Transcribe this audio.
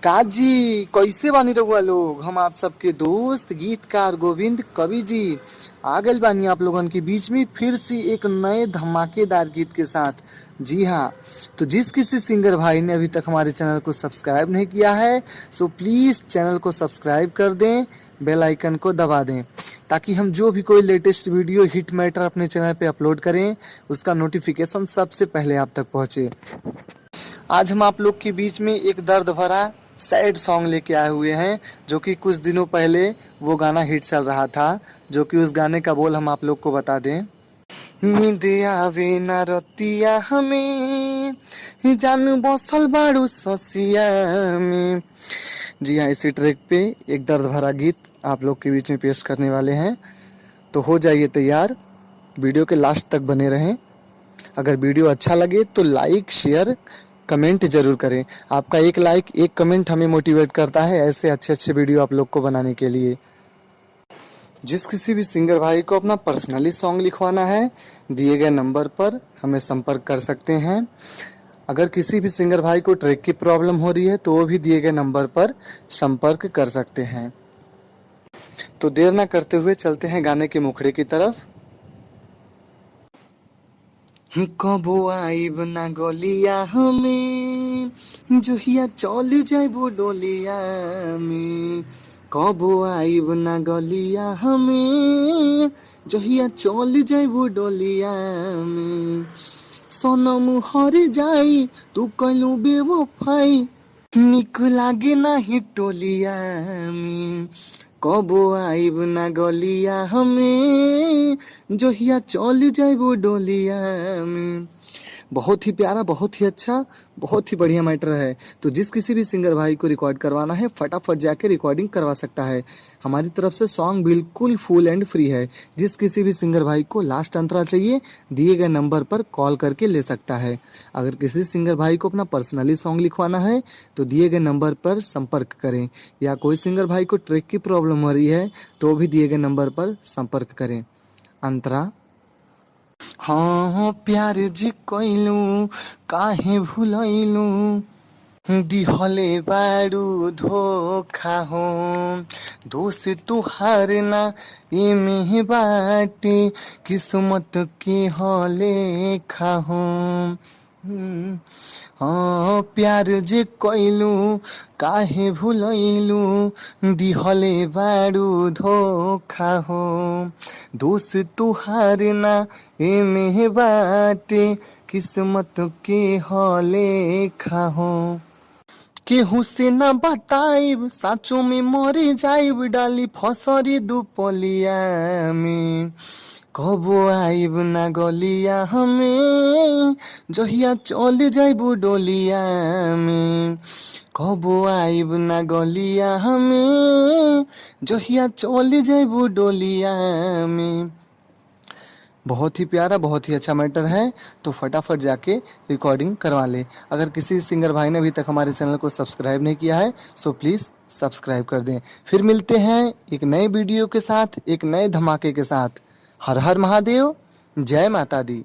काजी कैसे बानी रहुआ लोग। हम आप सबके दोस्त गीतकार गोविंद कवि जी आ गए बानी आप लोगन के बीच में फिर से एक नए धमाकेदार गीत के साथ। जी हाँ, तो जिस किसी सिंगर भाई ने अभी तक हमारे चैनल को सब्सक्राइब नहीं किया है सो प्लीज़ चैनल को सब्सक्राइब कर दें, बेल आइकन को दबा दें ताकि हम जो भी कोई लेटेस्ट वीडियो हिट मैटर अपने चैनल पे अपलोड करें उसका नोटिफिकेशन सबसे पहले आप तक पहुँचे। आज हम आप लोग के बीच में एक दर्द भरा सैड सॉन्ग लेके आए हुए हैं जो कि कुछ दिनों पहले वो गाना हिट चल रहा था, जो कि उस गाने का बोल हम आप लोग को बता दें। नींद आवे ना रतिया हमें जान बसल बाड़ू ससिया में। जी हाँ, इसी ट्रैक पे एक दर्द भरा गीत आप लोग के बीच में पेश करने वाले हैं, तो हो जाइए तैयार, वीडियो के लास्ट तक बने रहें। अगर वीडियो अच्छा लगे तो लाइक शेयर कमेंट जरूर करें। आपका एक लाइक एक कमेंट हमें मोटिवेट करता है ऐसे अच्छे अच्छे वीडियो आप लोग को बनाने के लिए। जिस किसी भी सिंगर भाई को अपना पर्सनली सॉन्ग लिखवाना है दिए गए नंबर पर हमें संपर्क कर सकते हैं। अगर किसी भी सिंगर भाई को ट्रैक की प्रॉब्लम हो रही है तो वो भी दिए गए नंबर पर संपर्क कर सकते हैं। तो देर ना करते हुए चलते हैं गाने के मुखड़े की तरफ। कबो आइब ना गलिया हमें जोहिया चल जाइबो डोलिया में। कबो आइब ना गलिया हमें जोहिया चल जाइबो डोलिया में। सनम हर जाई तू कलू बेवफाई निक लागे नाही टोलिया में। कबो आइब ना गलिया हमें जोहिया चल जाइबो डोलिया में। बहुत ही प्यारा, बहुत ही अच्छा, बहुत ही बढ़िया मैटर है। तो जिस किसी भी सिंगर भाई को रिकॉर्ड करवाना है फटाफट जाके रिकॉर्डिंग करवा सकता है। हमारी तरफ से सॉन्ग बिल्कुल फुल एंड फ्री है। जिस किसी भी सिंगर भाई को लास्ट अंतरा चाहिए दिए गए नंबर पर कॉल करके ले सकता है। अगर किसी सिंगर भाई को अपना पर्सनली सॉन्ग लिखवाना है तो दिए गए नंबर पर संपर्क करें, या कोई सिंगर भाई को ट्रैक की प्रॉब्लम हो रही है तो भी दिए गए नंबर पर संपर्क करें। अंतरा हाँ प्यार जी कइलू काहे भूलैलू दिहले बारू धोखा हो। दोष तुहार ना एमे बाटे किस्मत के लेखा हो। हाँ प्यार जे कइलू काहे भूलैलू दिहले बारू धोखा हो। दोष तुहार ना एमे बाटे किस्मत के लेखा हो। केहू से न बताइब साचो में मरे जाइब डाली फसरी दुपलिया में। कबो आइब ना गलिया हमें जहिया चल जाइबू डोलिया में। कबो आइब ना गलिया हमें जहिया चल जाइबू डोलिया में। बहुत ही प्यारा, बहुत ही अच्छा मैटर है, तो फटाफट जाके रिकॉर्डिंग करवा ले। अगर किसी सिंगर भाई ने अभी तक हमारे चैनल को सब्सक्राइब नहीं किया है सो प्लीज़ सब्सक्राइब कर दें। फिर मिलते हैं एक नए वीडियो के साथ, एक नए धमाके के साथ। हर हर महादेव, जय माता दी।